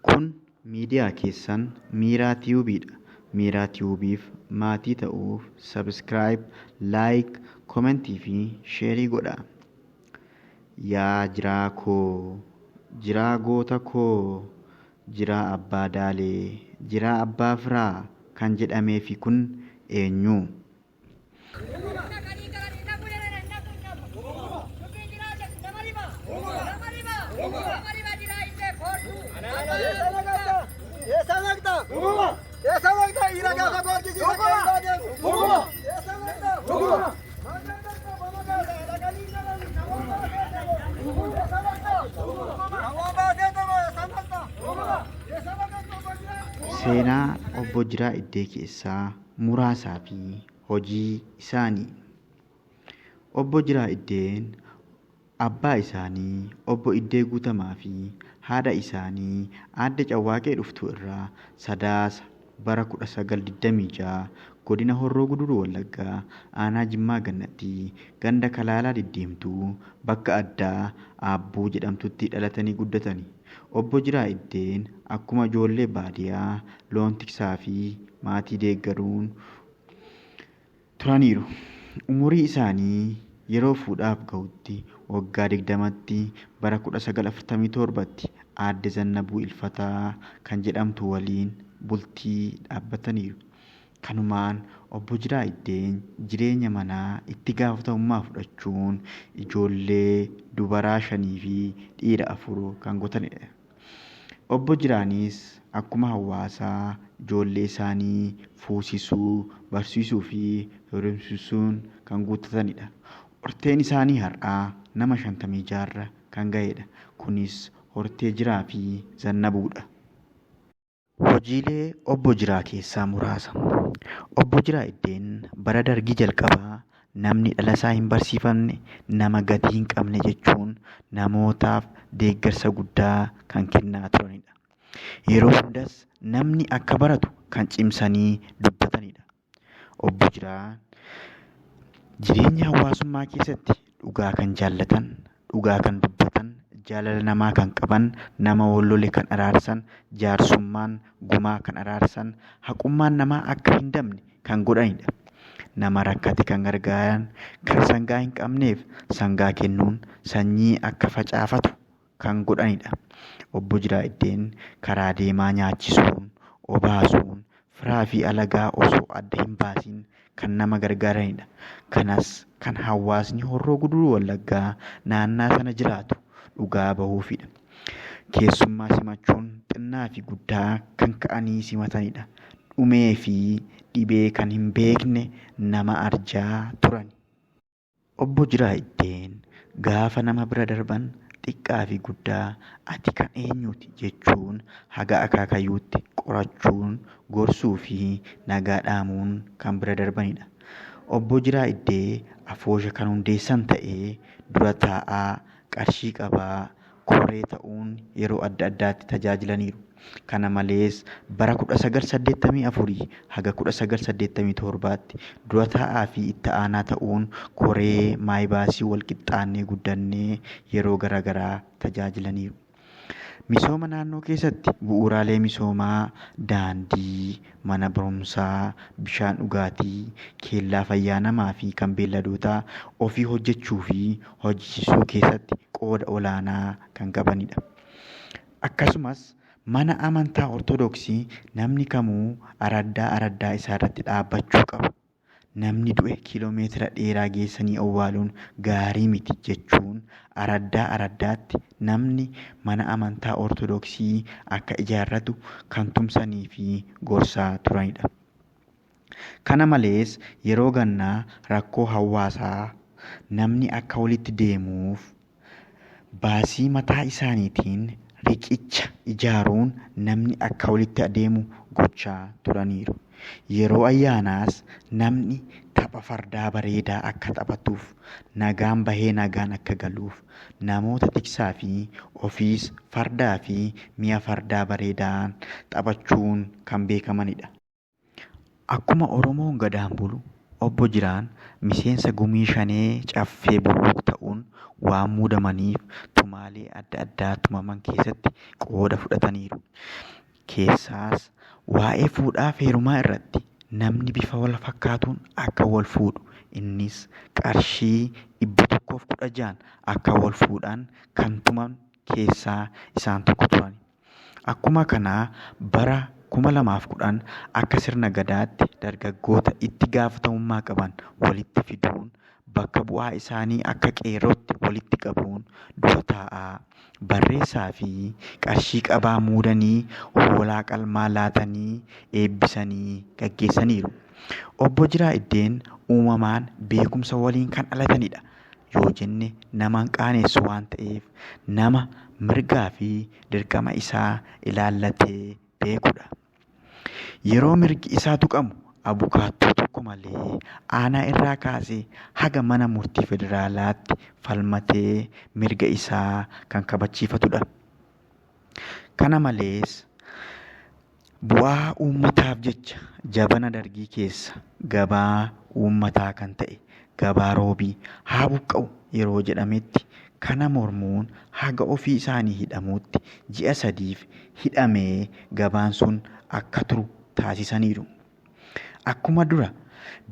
Kun miidiyaa keessan Miiraa Tiyuubiidha. Miiraa Tiyuubiif maatii ta'uuf sabiskiraayib, laayik, komentii fi sheerii godhaa. Yaa jiraa koo, jiraa goota koo, jiraa abbaa daalee, jiraa abbaa firaa kan jedhameefi kun eenyu? Seenaa obbo Jiraa Iddee keessaa muraasaa fi hojii isaanii. Obbo Jiraa Iddeen abbaa isaanii obbo Iddee Guutamaa fi haadha isaanii aadde Cawwaaqee Dhuftuu irraa Sadaasa bara 1926 godina Horroo Guduruu Wallaggaa aanaa Jimmaa Gannattii ganda Kalaalaa Diddiimtuu bakka addaa Aabbuu jedhamtutti dhalatanii guddatani. Obbo Jiraa Iddeen akkuma ijoollee baadiyyaa loon tiksaa fi maatii deeggaruun turaniiru. Umurii isaanii yeroo fuudhaaf ga'utti waggaa 20tti bara 1947tti aadde Zannabuu Ilfataa kan jedhamtu waliin bultii dhaabbataniiru. Kanumaan obbo Jiraa Iddeen jireenya manaa itti gaafatamummaa fudhachuun ijoollee dubaraa 5 fi dhiira 4 kan godhatanidha. Obbo Jiraanis akkuma hawaasaa ijoollee isaanii fuusisuu, barsiisuu fi heerumsiisuun kan guuttatanidha. Horteen isaanii har'aa nama 56 kan ga'edha. Kunis hortee Jiraa fi Zannabuudha. Hojiilee obbo Jiraa keessaa muraasa. Obbo Jiraa Iddeen bara dargii jalqabaa namni dhalasaa hin barsiifanne nama gatii hin qabne jechuun namootaaf deeggarsa guddaa kan kennaa turanidha. Yeroo hundas namni akka baratu kan cimsanii dubbatanidha. Obbo Jiraan jireenya hawaasummaa keessatti dhugaa kan jaallatan, dhugaa kan dubbatan, jaalala namaa kan qaban, nama wallole kan araarsan, jaarsummaan gumaa kan araarsan, haqummaan namaa akka hin dabne kan godhanidha. Nama rakkate kan gargaaran, kan sangaa hin qabneef sangaa kennuun sanyii akka facaafatu kan godhanidha. Obbo Jiraa Iddeen karaa deemaa nyaachisuun, obaasuun, firaa fi alagaa osoo adda hin baasiin kan nama gargaaranidha. Kanas kan hawaasni Horroo Guduruu Wallaggaa naannaa sana jiraatu dhugaa bahuufidha. Keessummaa simachuun xinnaa fi guddaa kan ka'anii simatanidha. Dhumee fi dhibee kan hin beekne nama arjaa turan. Obbo Jiraa Iddeen gaafa nama bira darban xiqqaa fi guddaa ati kan eenyuuti jechuun haga akaakayyuutti qorachuun gorsuu fi nagaa dhaamuun kan bira darbanidha. Obbo Jiraa Iddee afoosha kan hundeessan ta'ee dura taa'aa, qarshii qabaa, koree ta'uun yeroo adda addaatti tajaajilaniiru. Kana malees bara 1984 haga 1987tti dura taa'aa fi itti aanaa ta'uun koree maayibaasii walqixxaannee guddannee yeroo garaagaraa tajaajilaniiru. Misooma naannoo keessatti bu'uuraalee misoomaa daandii, mana barumsaa, bishaan dhugaatii, keellaa fayyaa namaa fi kan beelladootaa ofii hojjechuu fi hojjechiisuu keessatti qooda olaanaa kan qabanidha. Akkasumas mana amantaa Ortodoksii namni kamuu araddaa isaa irratti dhaabbachuu qaba. Namni du'e kiiloomeetira dheeraa geessanii awwaaluun gaarii miti jechuun araddaatti namni mana amantaa Ortodoksii akka ijaarratu kan tumsanii fi gorsaa turanidha. Kana malees yeroo gannaa rakkoo hawaasaa namni akka walitti deemuuf baasii mataa isaaniitiin riqicha ijaaruun namni akka walitti adeemu gochaa turaniiru. Yeroo ayyaanaas namni tapha fardaa bareedaa akka taphatuuf, nagaan bahee nagaan akka galuuf namoota tiksaa fi ofiis fardaa fi mi'a fardaa bareedaan taphachuun kan beekamanidha. Akkuma Oromoon gadaan bulu, obbo Jiraan miseensa gumii shanee caffee bulluq ta'uun waan muudamaniif tumaalee adda addaa tumaman keessatti qooda fudhataniiru. Keessaas waa'ee fuudhaaf heerumaa irratti namni bifa wal fakkaatuun akka wal fuudhu, innis qarshii 116 akka wal fuudhan kan tuman keessaa isaan tokko turan. Akkuma kanaa bara 2010 akka sirna gadaatti dargaggoota itti gaafatamummaa qaban walitti fiduun bakka bu'aa isaanii akka qeerrootti walitti qabuun dura taa'aa, barreessaa fi qarshii qabaa muudanii hoolaa qalmaa laatanii eebbisanii gaggeessaniiru. Obbo Jiraa Iddeen uumamaan beekumsa waliin kan dhalatanidha. Yoo jenne nama hin qaanessu waan ta'eef nama mirgaa fi dirqama isaa ilaallatee beekudha. Yeroo mirgi isaa tuqamu abukaattuu tokko malee aanaa irraa kaasee haga mana murtii federaalaatti falmatee mirga isaa kan kabachiifatudha. Kana malees bu'aa uummataaf jecha jabana dargii keessa gabaa uummataa kan ta'e gabaa roobii haa buqqa'u yeroo jedhametti kana mormuun haga ofii isaanii hidhamuutti ji'a 3 hidhamee gabaan sun akka turu taasisaniiru. Akkuma dura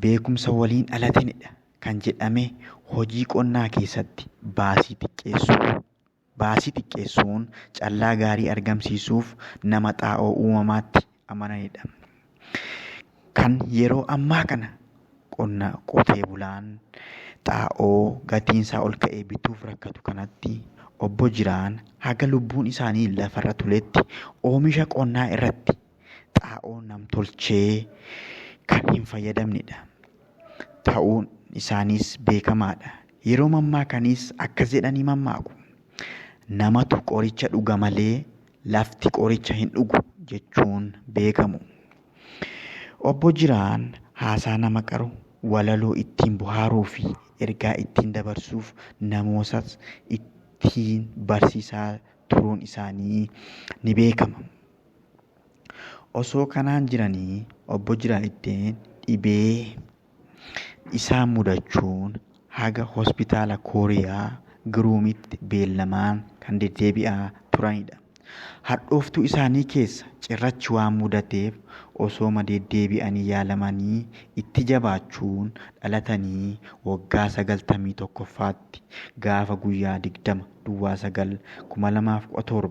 beekumsa waliin dhalatanidha kan jedhame hojii qonnaa keessatti baasii xiqqeessuun callaa gaarii argamsiisuuf nama xaa'oo uumamaatti amananidha. Kan yeroo ammaa kana qotee bulaan xaa'oo gatiinsaa ol ka'ee bituuf rakkatu kanatti obbo Jiraan haga lubbuun isaanii lafarra tuletti oomisha qonnaa irratti xaa'oo namtolchee kan hin fayyadamnedha. Ta'uun isaaniis beekamaadha. Yeroo mammaakanis akkas jedhanii mammaaku. Namatu qoricha dhuga malee lafti qoricha hin dhugu jechuun beekamu. Obbo Jiraan haasaa nama qaru, walaloo ittiin bohaaruu fi ergaa ittiin dabarsuuf namootas ittiin barsiisaa turuun isaanii ni beekama. Osoo kanaan jiranii obbo Jiraa Iddeen dhibee isaan mudachuun haga hospitaala Kooriyaa Giruumitti beellamaan kan deddeebi'aa turanidha. Hadhooftuu isaanii keessa cirrachi waan mudateef osooma deddeebi'anii yaalamanii itti jabaachuun dhalatanii waggaa 91ffaatti gaafa guyyaa 20/9/2017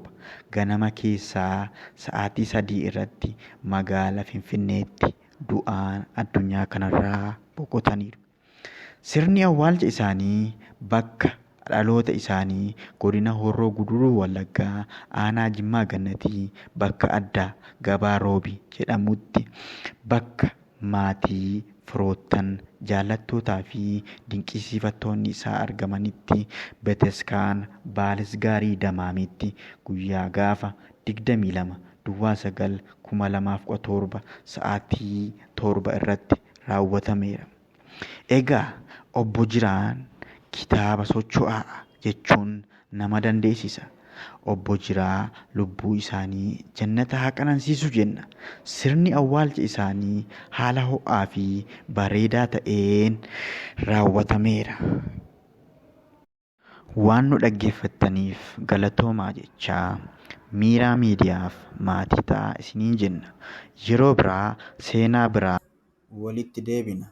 ganama keessaa sa'aatii 3 irratti magaalaa Finfinneetti du'aan addunyaa kanarraa boqotaniiru. Sirni awwaalcha isaanii bakka dhaloota isaanii godina Horroo Guduruu Wallaggaa aanaa Jimmaa Gannatii bakka addaa gabaa roobii jedhamutti bakka maatii firoottan jaallattootaa fi dinqisiifattoonni isaa argamanitti Beeteskaan Baalisgaarii Damaamitti guyyaa gaafa 22/9/2017 sa'aatii 7 irratti raawwatameera. Egaa obbo Jiraan kitaaba socho'aa jechuun nama dandeessisa. Obbo Jiraa lubbuu isaanii jannata haa qanansiisu jenna. Sirni awwaalcha isaanii haala ho'aa fi bareedaa ta'een raawwatameera. Waan nu dhaggeeffattaniif galatoomaa jechaa Miiraa Miidiyaaf maatii ta'aa isiniin jenna. Yeroo biraa seenaa biraa walitti deebina.